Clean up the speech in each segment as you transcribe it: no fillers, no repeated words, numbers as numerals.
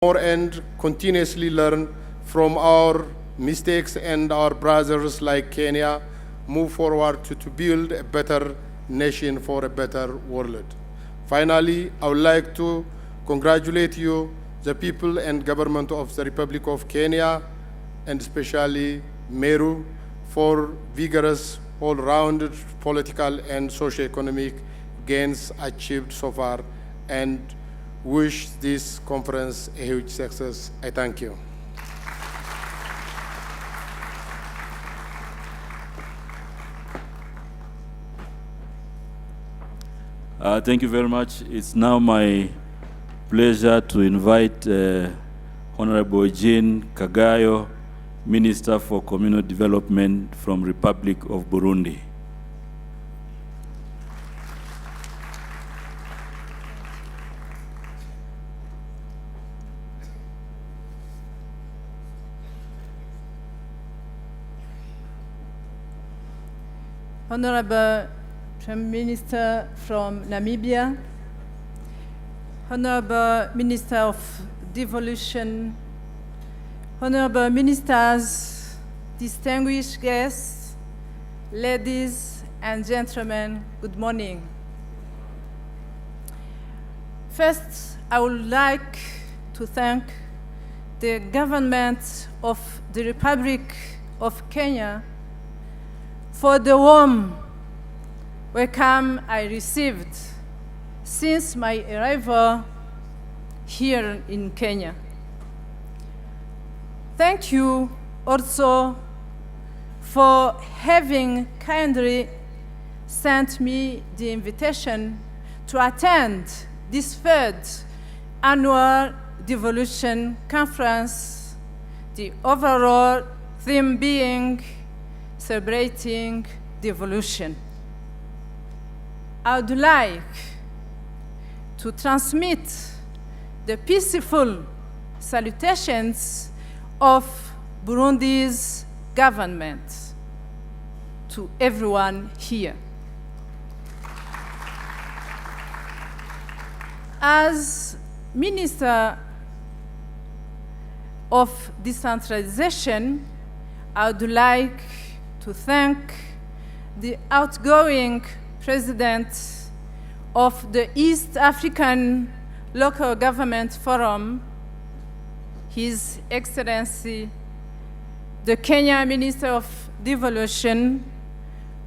more and continuously learn from our mistakes, and our brothers like Kenya move forward to build a better nation for a better world. Finally, I would like to congratulate you, the people and government of the Republic of Kenya, and especially Meru, for vigorous, all-rounded political and socio-economic gains achieved so far, and wish this conference a huge success. I thank you. Thank you very much. It's now my pleasure to invite Honorable Jeanne Kaguro, Minister for Community Development from Republic of Burundi. Honorable Prime Minister from Namibia, Honorable Minister of Devolution, Honorable Ministers, distinguished guests, ladies and gentlemen, good morning. First, I would like to thank the government of the Republic of Kenya for the warm welcome I received since my arrival here in Kenya. Thank you also for having kindly sent me the invitation to attend this third annual Devolution Conference, the overall theme being celebrating devolution. I would like to transmit the peaceful salutations of Burundi's government to everyone here. As Minister of Decentralization, I would like to thank the outgoing President of the East African Local Government Forum, His Excellency, the Kenya Minister of Devolution,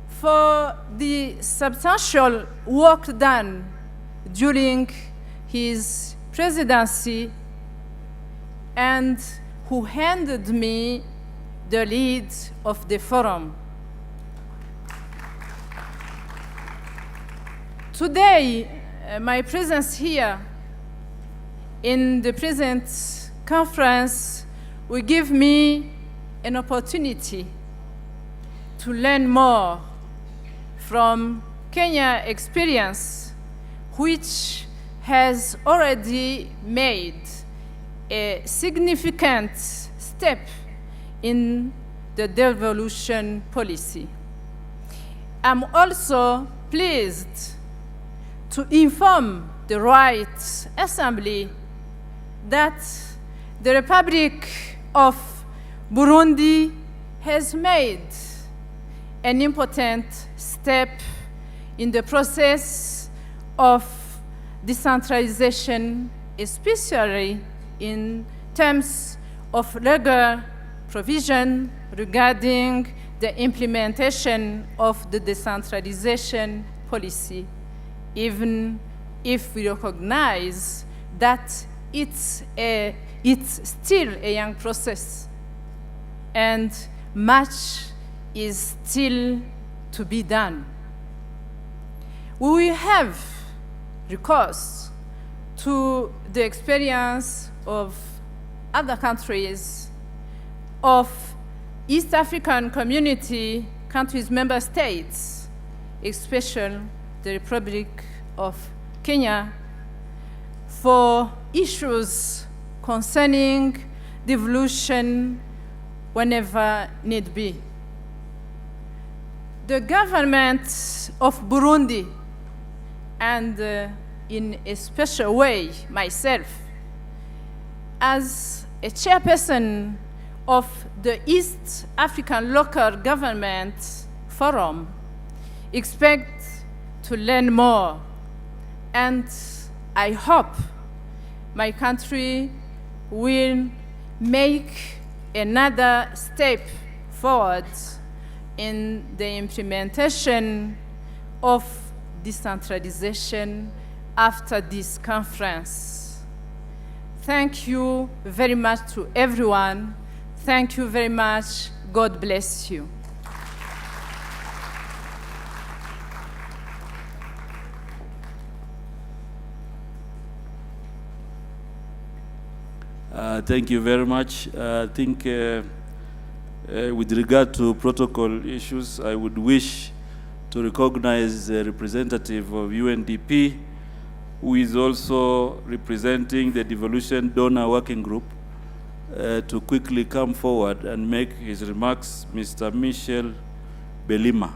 for the substantial work done during his presidency, and who handed me the lead of the forum. Today, my presence here in the present conference will give me an opportunity to learn more from Kenya's experience, which has already made a significant step in the devolution policy. I'm also pleased to inform the Right Assembly that the Republic of Burundi has made an important step in the process of decentralization, especially in terms of legal provision regarding the implementation of the decentralization policy, even if we recognize that it's still a young process and much is still to be done. We will have recourse to the experience of other countries, of East African Community countries, member states, especially the Republic of Kenya, for issues concerning devolution whenever need be. The government of Burundi, and in a special way myself, as a chairperson of the East African Local Government Forum, expect to learn more, and I hope my country will make another step forward in the implementation of decentralization after this conference. Thank you very much to everyone. Thank you very much. God bless you. Thank you very much. I think with regard to protocol issues, I would wish to recognize a representative of UNDP who is also representing the Devolution Donor Working Group to quickly come forward and make his remarks, Mr. Michel Belima.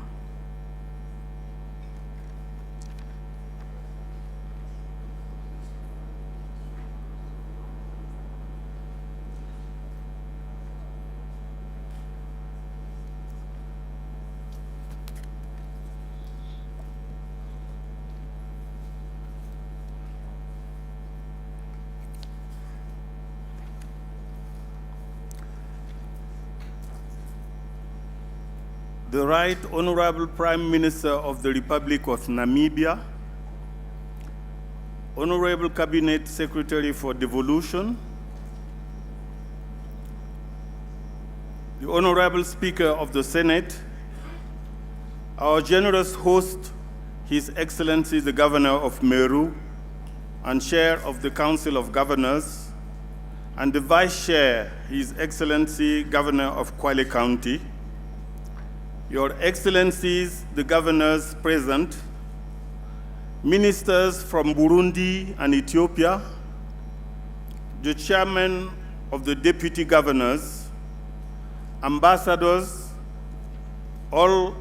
The Right Honorable Prime Minister of the Republic of Namibia, Honorable Cabinet Secretary for Devolution, the Honorable Speaker of the Senate, our generous host, His Excellency the Governor of Meru and Chair of the Council of Governors, and the Vice Chair, His Excellency Governor of Kwale County, Your Excellencies, the governors present, ministers from Burundi and Ethiopia, the chairman of the deputy governors, ambassadors, all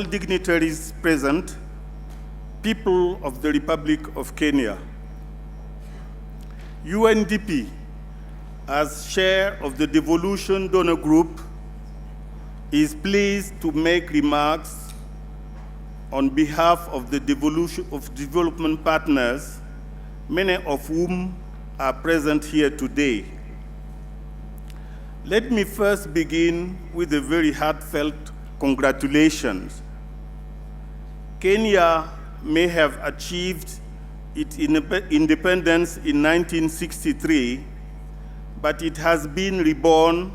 dignitaries present, people of the Republic of Kenya. UNDP, as chair of the Devolution Donor Group, is pleased to make remarks on behalf of the development partners, many of whom are present here today. Let me first begin with a very heartfelt congratulations. Kenya may have achieved its independence in 1963, but it has been reborn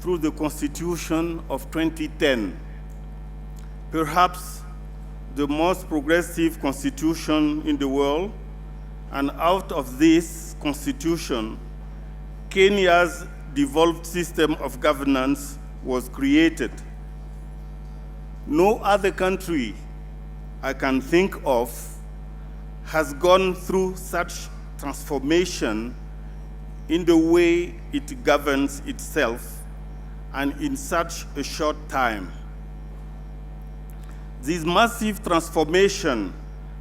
through the Constitution of 2010, perhaps the most progressive constitution in the world, and out of this constitution, Kenya's devolved system of governance was created. No other country I can think of has gone through such transformation in the way it governs itself and in such a short time. This massive transformation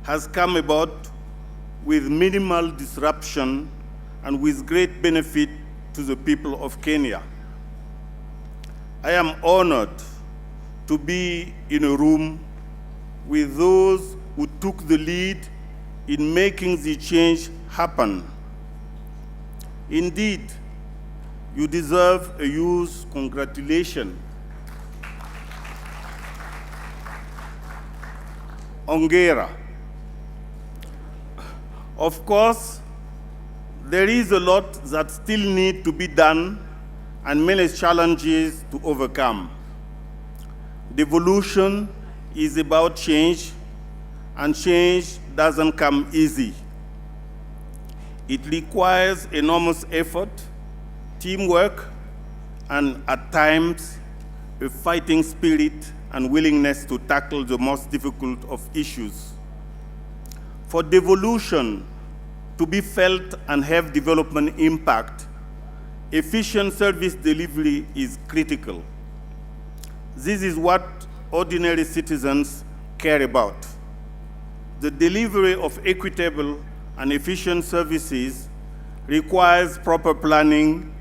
has come about with minimal disruption and with great benefit to the people of Kenya. I am honored to be in a room with those who took the lead in making the change happen. Indeed, you deserve a huge congratulation. Hongera. Of course, there is a lot that still need to be done and many challenges to overcome. Devolution is about change, and change doesn't come easy. It requires enormous effort, teamwork, and at times, a fighting spirit and willingness to tackle the most difficult of issues. For devolution to be felt and have development impact, efficient service delivery is critical. This is what ordinary citizens care about. The delivery of equitable and efficient services requires proper planning,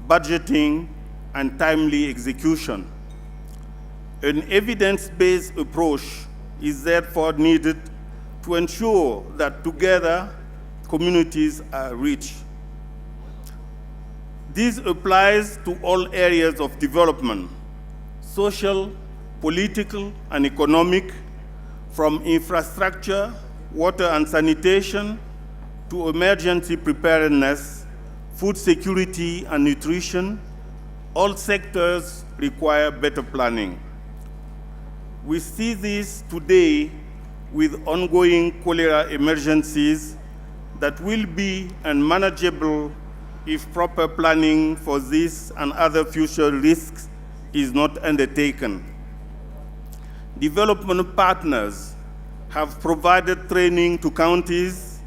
budgeting, and timely execution. An evidence-based approach is therefore needed to ensure that together communities are reached. This applies to all areas of development: social, political, and economic, from infrastructure, water and sanitation, to emergency preparedness, food security and nutrition. All sectors require better planning. We see this today with ongoing cholera emergencies that will be unmanageable if proper planning for this and other future risks is not undertaken. Development partners have provided training to counties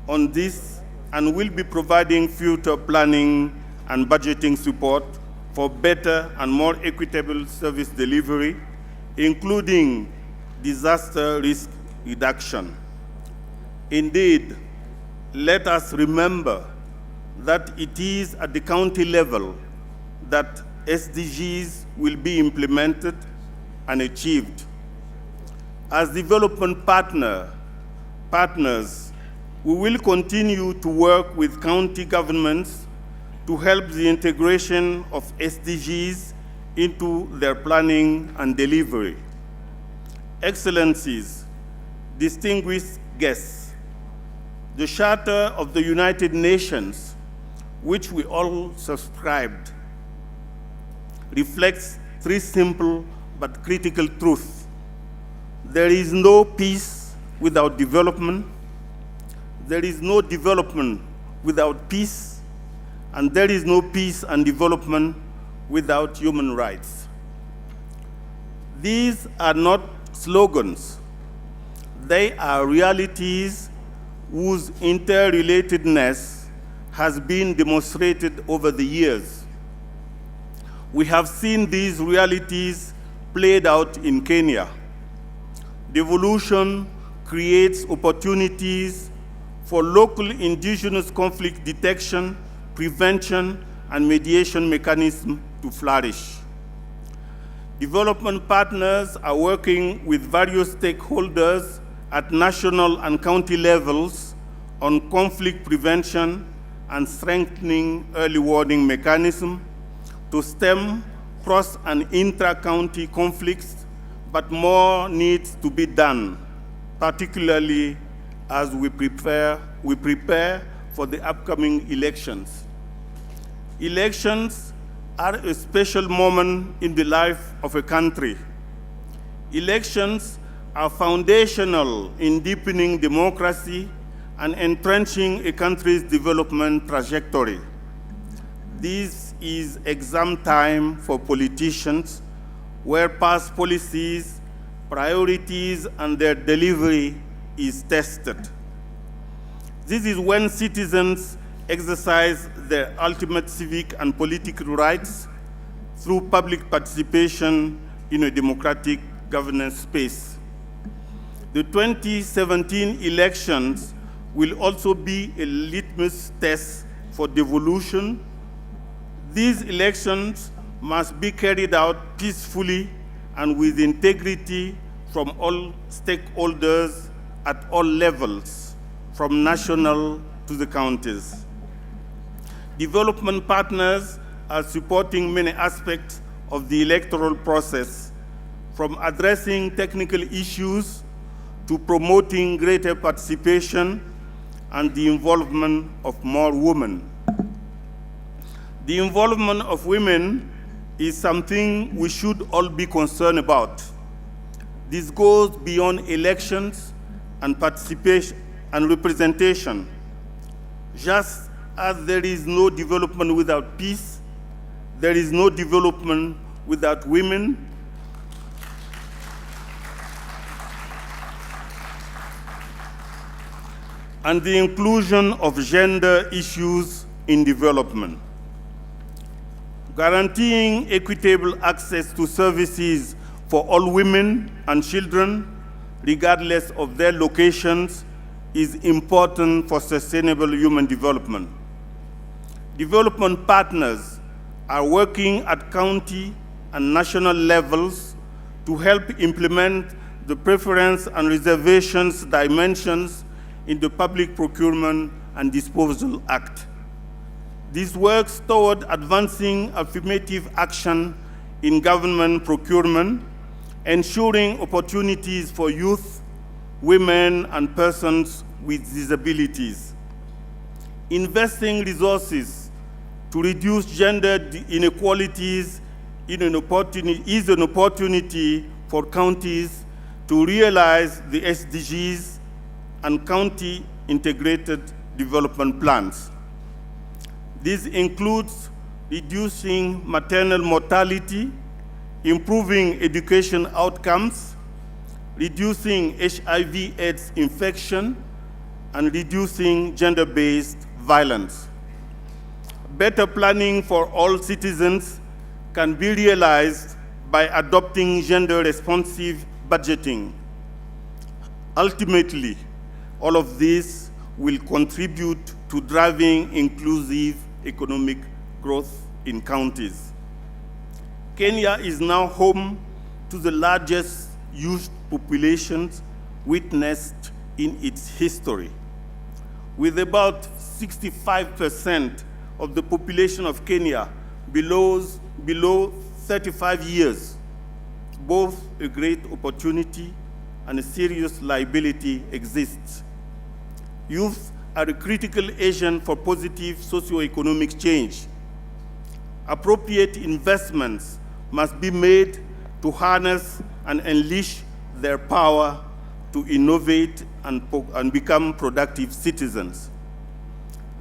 on this and will be providing future planning and budgeting support for better and more equitable service delivery, including disaster risk reduction. Indeed, let us remember that it is at the county level that SDGs will be implemented and achieved. As development partners, we will continue to work with county governments to help the integration of SDGs into their planning and delivery. Excellencies, distinguished guests, the Charter of the United Nations, which we all subscribed, reflects three simple but critical truths. There is no peace without development, there is no development without peace, and there is no peace and development without human rights. These are not slogans. They are realities whose interrelatedness has been demonstrated over the years. We have seen these realities played out in Kenya. Devolution creates opportunities for local indigenous conflict detection, prevention, and mediation mechanisms to flourish. Development partners are working with various stakeholders at national and county levels on conflict prevention and strengthening early warning mechanisms to stem cross and intra-county conflicts, but more needs to be done, particularly as we prepare for the upcoming elections. Elections are a special moment in the life of a country. Elections are foundational in deepening democracy and entrenching a country's development trajectory. This is exam time for politicians, where past policies, priorities, and their delivery is tested. This is when citizens exercise their ultimate civic and political rights through public participation in a democratic governance space. The 2017 elections will also be a litmus test for devolution. These elections must be carried out peacefully and with integrity from all stakeholders at all levels, from national to the counties. Development partners are supporting many aspects of the electoral process, from addressing technical issues to promoting greater participation and the involvement of more women. The involvement of women is something we should all be concerned about. This goes beyond elections and participation and representation. Just as there is no development without peace, there is no development without women. And the inclusion of gender issues in development. Guaranteeing equitable access to services for all women and children, regardless of their locations, is important for sustainable human development. development partners are working at county and national levels to help implement the preference and reservations dimensions in the Public Procurement and Disposal Act. This works toward advancing affirmative action in government procurement, ensuring opportunities for youth, women, and persons with disabilities. Investing resources to reduce gender inequalities is an opportunity for counties to realize the SDGs and county integrated development plans. This includes reducing maternal mortality, improving education outcomes, reducing HIV/AIDS infection, and reducing gender-based violence. Better planning for all citizens can be realized by adopting gender-responsive budgeting. Ultimately, all of this will contribute to driving inclusive economic growth in counties. Kenya is now home to the largest youth populations witnessed in its history. With about 65% of the population of Kenya below 35 years, both a great opportunity and a serious liability exists. Youth are a critical agent for positive socio-economic change. Appropriate investments must be made to harness and unleash their power to innovate and become productive citizens.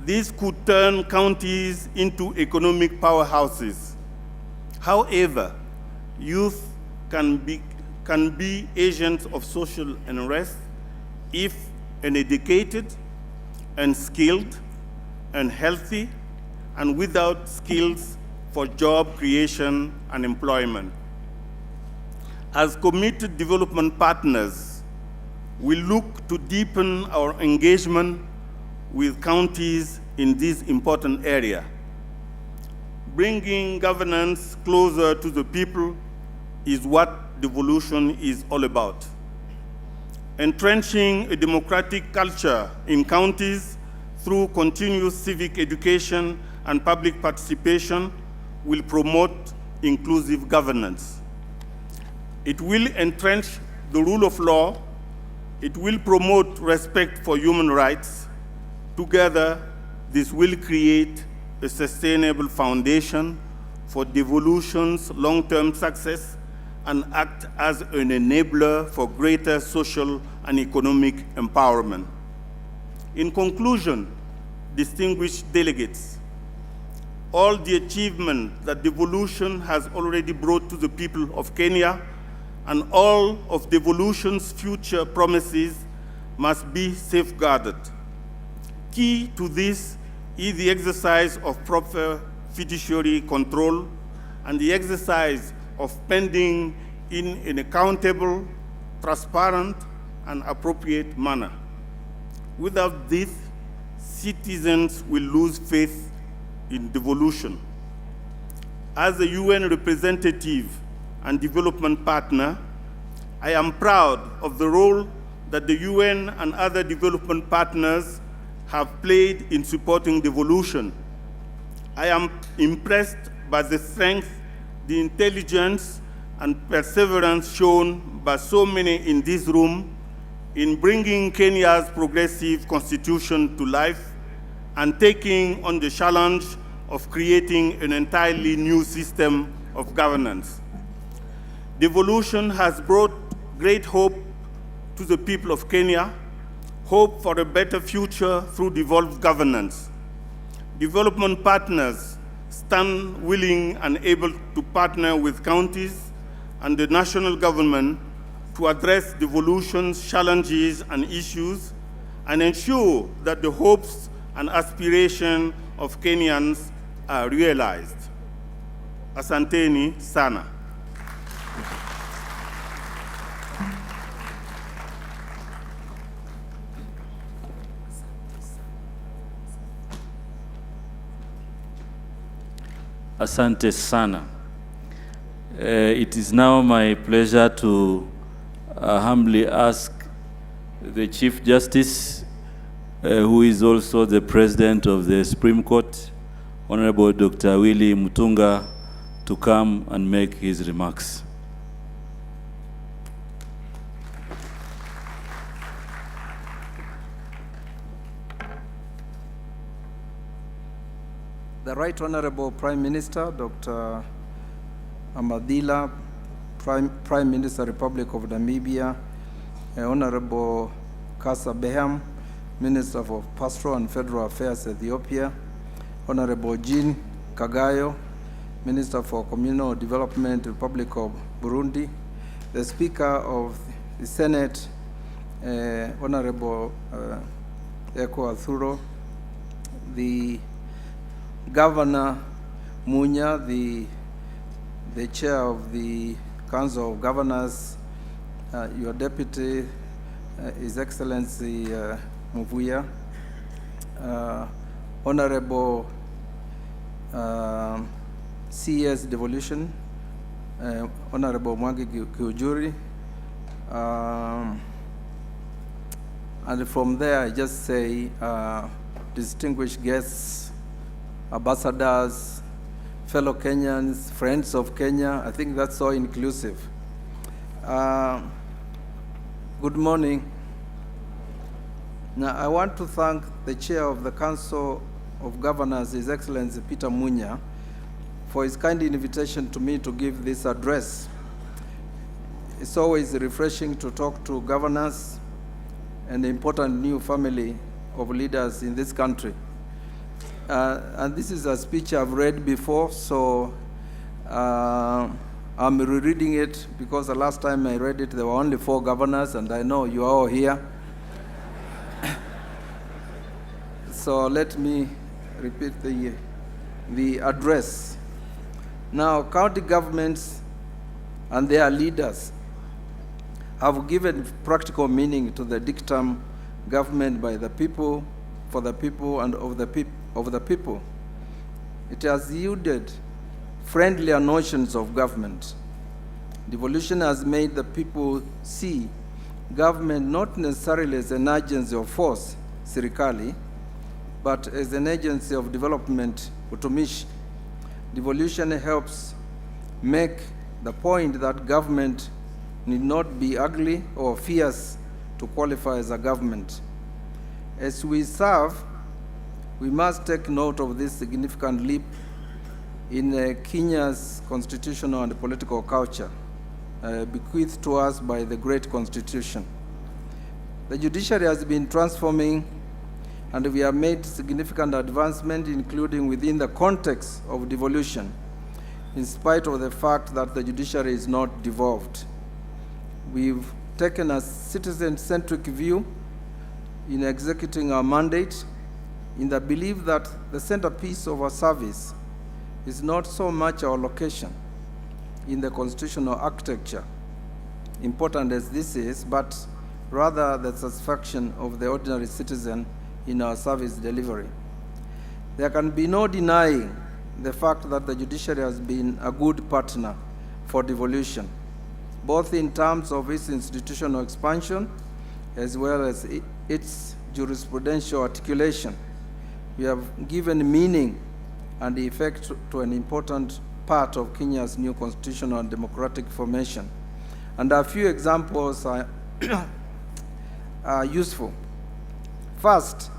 This could turn counties into economic powerhouses. However, youth can be agents of social unrest if uneducated, unskilled, unhealthy, and without skills for job creation and employment. As committed development partners, we look to deepen our engagement with counties in this important area. Bringing governance closer to the people is what devolution is all about. Entrenching a democratic culture in counties through continuous civic education and public participation will promote inclusive governance. It will entrench the rule of law. It will promote respect for human rights. Together, this will create a sustainable foundation for devolution's long-term success and act as an enabler for greater social and economic empowerment. In conclusion, distinguished delegates, all the achievement that devolution has already brought to the people of Kenya and all of devolution's future promises must be safeguarded. Key to this is the exercise of proper fiduciary control and the exercise of spending in an accountable, transparent, and appropriate manner. Without this, citizens will lose faith in devolution. As a UN representative and development partner, I am proud of the role that the UN and other development partners have played in supporting devolution. I am impressed by the strength, the intelligence, and perseverance shown by so many in this room in bringing Kenya's progressive constitution to life and taking on the challenge of creating an entirely new system of governance. Devolution has brought great hope to the people of Kenya, hope for a better future through devolved governance. Development partners stand willing and able to partner with counties and the national government to address devolution's challenges and issues and ensure that the hopes and aspirations of Kenyans are realized. Asanteni sana. Asante sana. It is now my pleasure to humbly ask the Chief Justice, who is also the President of the Supreme Court, Honorable Dr. Willy Mutunga, to come and make his remarks. The Right Honorable Prime Minister, Dr. Amadila, Prime Minister, Republic of Namibia, Honorable Kasa Beham, Minister for Pastoral and Federal Affairs, Ethiopia, Honorable Jeanne Kaguro, Minister for Communal Development, Republic of Burundi, the Speaker of the Senate, Honorable Eko Athuro, the Governor Munya, the Chair of the Council of Governors, your Deputy, His Excellency Muvuya, Honorable CS Devolution, Honorable Mwangi Kiujuri, and from there I just say distinguished guests, ambassadors, fellow Kenyans, friends of Kenya. I think that's so inclusive. Good morning. Now, I want to thank the Chair of the Council of Governors, His Excellency Peter Munya, for his kind invitation to me to give this address. It's always refreshing to talk to governors and the important new family of leaders in this country. And this is a speech I've read before, so I'm rereading it because the last time I read it, there were only 4 governors, and I know you are all here. So let me repeat the address. Now, county governments and their leaders have given practical meaning to the dictum government by the people, for the people, and of the people. It has yielded friendlier notions of government. Devolution has made the people see government not necessarily as an agency of force, serikali, but as an agency of development, utumishi. Devolution helps make the point that government need not be ugly or fierce to qualify as a government. As we serve, we must take note of this significant leap in Kenya's constitutional and political culture, bequeathed to us by the great constitution. The judiciary has been transforming, and we have made significant advancement, including within the context of devolution, in spite of the fact that the judiciary is not devolved. We've taken a citizen-centric view in executing our mandate, in the belief that the centerpiece of our service is not so much our location in the constitutional architecture, important as this is, but rather the satisfaction of the ordinary citizen in our service delivery. There can be no denying the fact that the judiciary has been a good partner for devolution, both in terms of its institutional expansion as well as its jurisprudential articulation. We have given meaning and effect to an important part of Kenya's new constitutional and democratic formation. And a few examples are useful. First,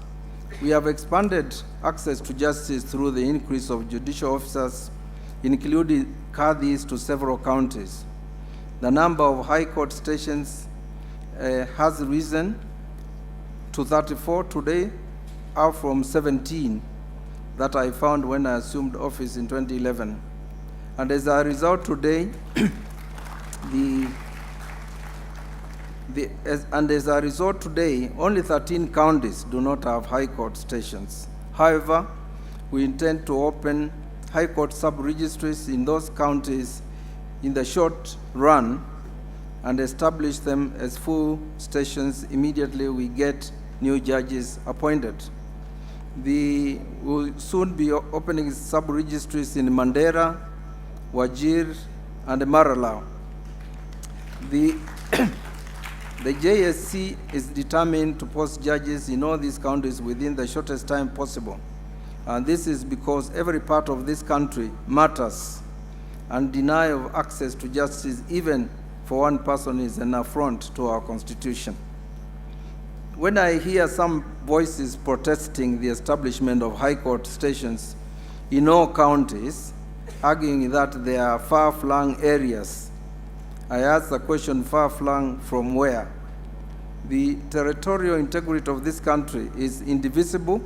we have expanded access to justice through the increase of judicial officers, including kadhis, to several counties. The number of high court stations has risen to 34 today, up from 17 that I found when I assumed office in 2011. And as a result today, only 13 counties do not have high court stations. However, we intend to open high court sub-registries in those counties in the short run and establish them as full stations immediately we get new judges appointed. We'll soon be opening sub-registries in Mandera, Wajir, and Maralao. The JSC is determined to post judges in all these counties within the shortest time possible. And this is because every part of this country matters, and denial of access to justice, even for one person, is an affront to our Constitution. When I hear some voices protesting the establishment of high court stations in all counties, arguing that they are far-flung areas, I ask the question, far-flung from where? The territorial integrity of this country is indivisible,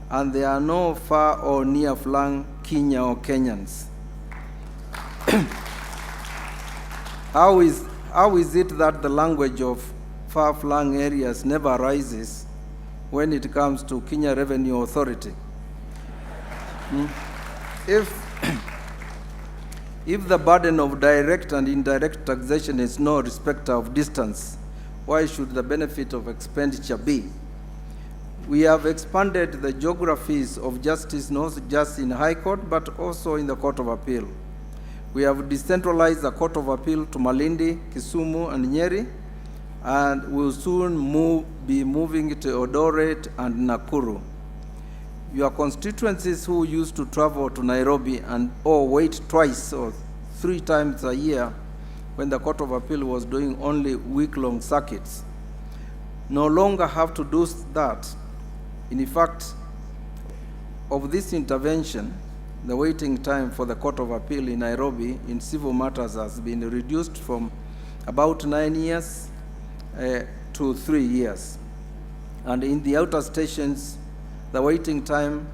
and there are no far or near-flung Kenya or Kenyans. How is it that the language of far-flung areas never rises when it comes to Kenya Revenue Authority? If the burden of direct and indirect taxation is no respecter of distance, why should the benefit of expenditure be? We have expanded the geographies of justice not just in High Court, but also in the Court of Appeal. We have decentralized the Court of Appeal to Malindi, Kisumu, and Nyeri, and will soon be moving to Eldoret and Nakuru. Your constituencies who used to travel to Nairobi or wait twice or 3 times a year when the Court of Appeal was doing only week-long circuits no longer have to do that. In fact, of this intervention, the waiting time for the Court of Appeal in Nairobi in civil matters has been reduced from about 9 years to 3 years. And in the outer stations, the waiting time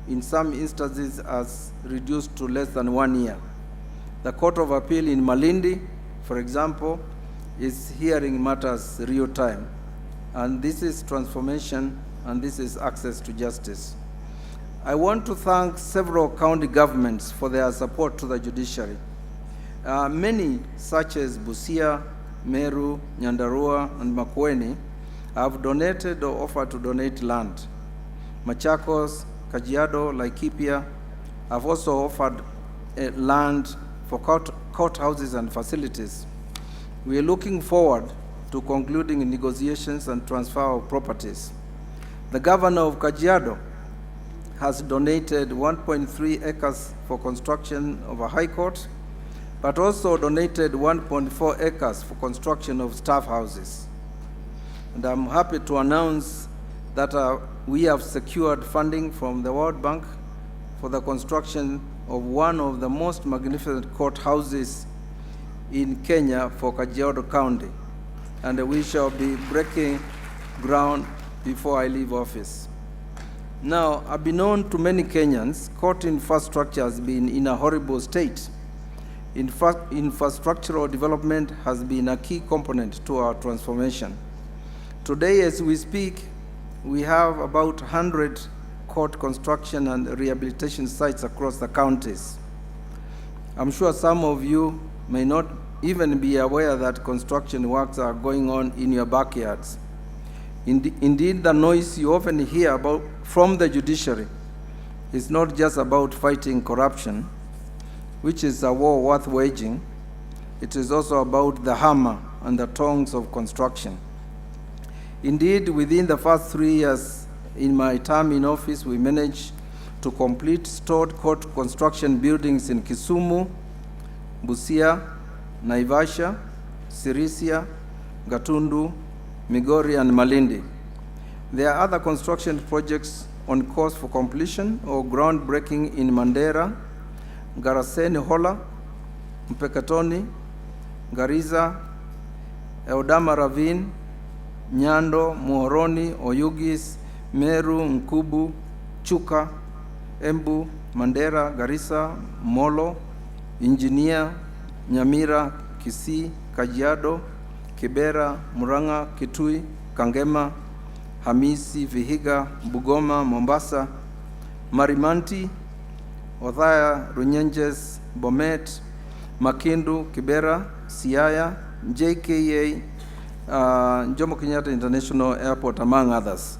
in some instances has reduced to less than 1 year. The Court of Appeal in Malindi, for example, is hearing matters real time. And this is transformation, and this is access to justice. I want to thank several county governments for their support to the judiciary. Many, such as Busia, Meru, Nyandarua, and Makueni, have donated or offered to donate land. Machakos, Kajiado, Laikipia have also offered land for courthouses and facilities. We are looking forward to concluding negotiations and transfer of properties. The governor of Kajiado has donated 1.3 acres for construction of a high court, but also donated 1.4 acres for construction of staff houses. And I'm happy to announce that we have secured funding from the World Bank for the construction of one of the most magnificent courthouses in Kenya for Kajiado County. And we shall be breaking ground before I leave office. Now, unbeknown to many Kenyans, court infrastructure has been in a horrible state. Infrastructural development has been a key component to our transformation. Today, as we speak, we have about 100 court construction and rehabilitation sites across the counties. I'm sure some of you may not even be aware that construction works are going on in your backyards. Indeed, the noise you often hear about from the judiciary is not just about fighting corruption, which is a war worth waging. It is also about the hammer and the tongs of construction. Indeed, within the first 3 years in my term in office, we managed to complete stored court construction buildings in Kisumu, Busia, Naivasha, Sirisia, Gatundu, Migori, and Malindi. There are other construction projects on course for completion or groundbreaking in Mandera, Garaseni Hola, Mpeketoni, Gariza, Eldama Ravine, Nyando, Muhoroni, Oyugis, Meru, Nkubu, Chuka, Embu, Mandera, Garissa, Molo, Engineer, Nyamira, Kisii, Kajiado, Kibera, Murang'a, Kitui, Kangema, Hamisi, Vihiga, Bugoma, Mombasa, Marimanti, Othaya, Runyenjes, Bomet, Makindu, Kibera, Siaya, JKA, Jomo Kenyatta International Airport, among others.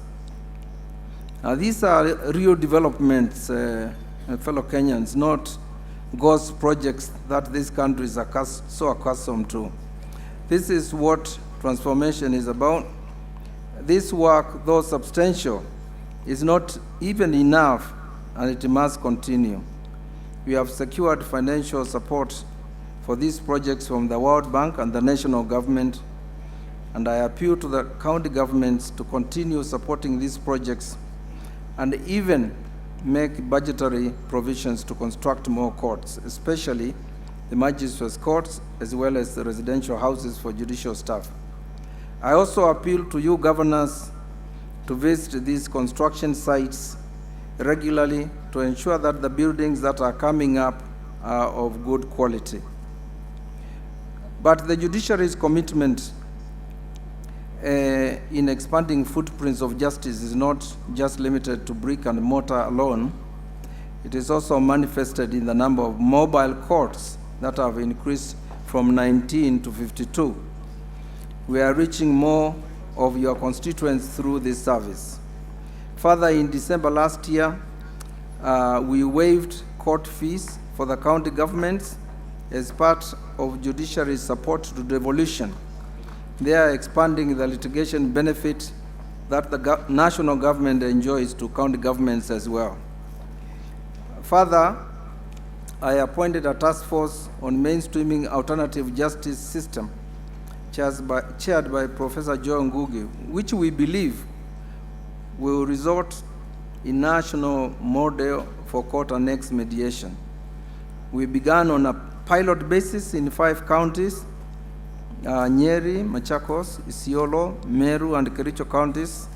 These are real developments, fellow Kenyans, not ghost projects that these countries are so accustomed to. This is what transformation is about. This work, though substantial, is not even enough, and it must continue. We have secured financial support for these projects from the World Bank and the national government, and I appeal to the county governments to continue supporting these projects and even make budgetary provisions to construct more courts, especially the magistrates' courts, as well as the residential houses for judicial staff. I also appeal to you governors to visit these construction sites regularly to ensure that the buildings that are coming up are of good quality. But the judiciary's commitment in expanding footprints of justice is not just limited to brick and mortar alone. It is also manifested in the number of mobile courts that have increased from 19 to 52. We are reaching more of your constituents through this service. Further, in December last year, we waived court fees for the county governments as part of judiciary's support to devolution. They are expanding the litigation benefit that the national government enjoys to county governments as well. Further, I appointed a task force on mainstreaming alternative justice system, chaired by Professor Joe Ngugi, which we believe will result in national model for court-annexed mediation. We began on a pilot basis in 5 counties, Nyeri, Machakos, Isiolo, Meru, and Kericho counties,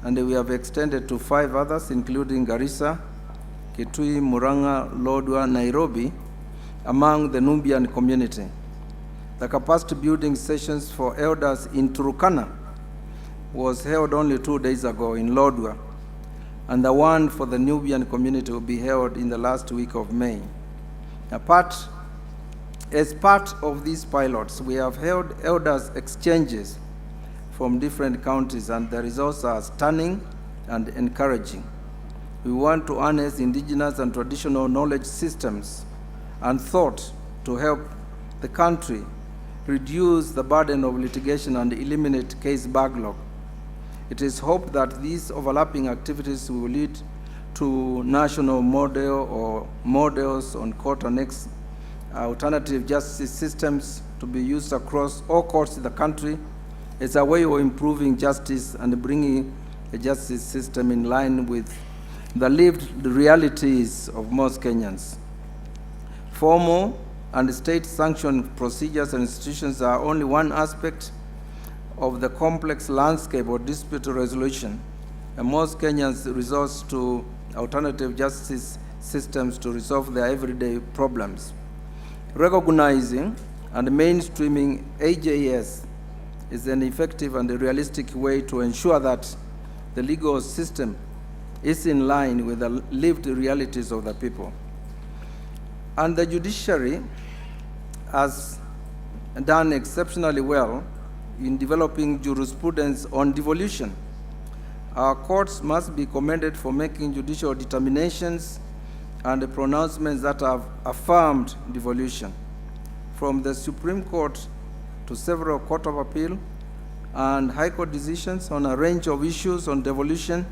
and we have extended to 5 others, including Garissa, Kitui, Murang'a, Lodwar, Nairobi, among the Nubian community. The capacity building sessions for elders in Turkana was held only 2 days ago in Lodwar, and the one for the Nubian community will be held in the last week of May. As part of these pilots, we have held elders exchanges from different counties, and the results are stunning and encouraging. We want to harness indigenous and traditional knowledge systems and thought to help the country reduce the burden of litigation and eliminate case backlog. It is hoped that these overlapping activities will lead to national model or models on court-annexed alternative justice systems to be used across all courts in the country as a way of improving justice and bringing a justice system in line with the lived realities of most Kenyans. Formal and state-sanctioned procedures and institutions are only one aspect of the complex landscape of dispute resolution, and most Kenyans resort to alternative justice systems to resolve their everyday problems. Recognizing and mainstreaming AJS is an effective and realistic way to ensure that the legal system is in line with the lived realities of the people. And the judiciary has done exceptionally well in developing jurisprudence on devolution. Our courts must be commended for making judicial determinations and the pronouncements that have affirmed devolution. From the Supreme Court to several Court of Appeal and High Court decisions on a range of issues on devolution,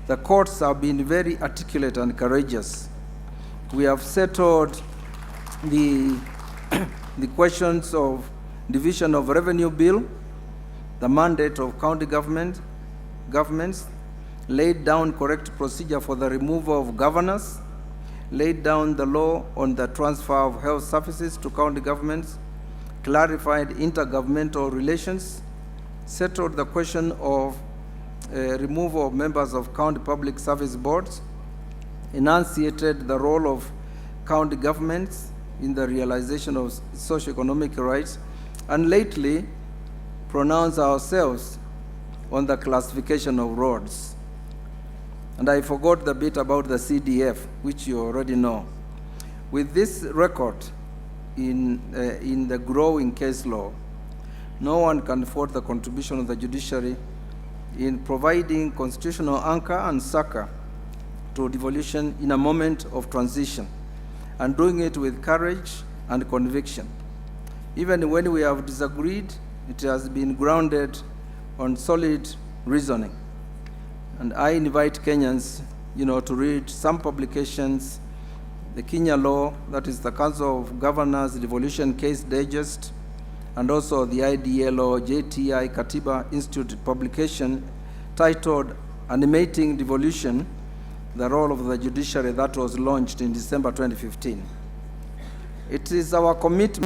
the courts have been very articulate and courageous. We have settled the questions of division of revenue bill, the mandate of county governments, laid down correct procedure for the removal of governors, laid down the law on the transfer of health services to county governments, clarified intergovernmental relations, settled the question of removal of members of county public service boards, enunciated the role of county governments in the realization of socioeconomic rights, and lately pronounced ourselves on the classification of roads. And I forgot the bit about the CDF, which you already know. With this record in the growing case law, no one can fault the contribution of the judiciary in providing constitutional anchor and succor to devolution in a moment of transition, and doing it with courage and conviction. Even when we have disagreed, it has been grounded on solid reasoning. And I invite Kenyans, to read some publications, the Kenya Law, that is the Council of Governors Devolution Case Digest, and also the IDLO JTI Katiba Institute publication titled Animating Devolution, the Role of the Judiciary, that was launched in December 2015. It is our commitment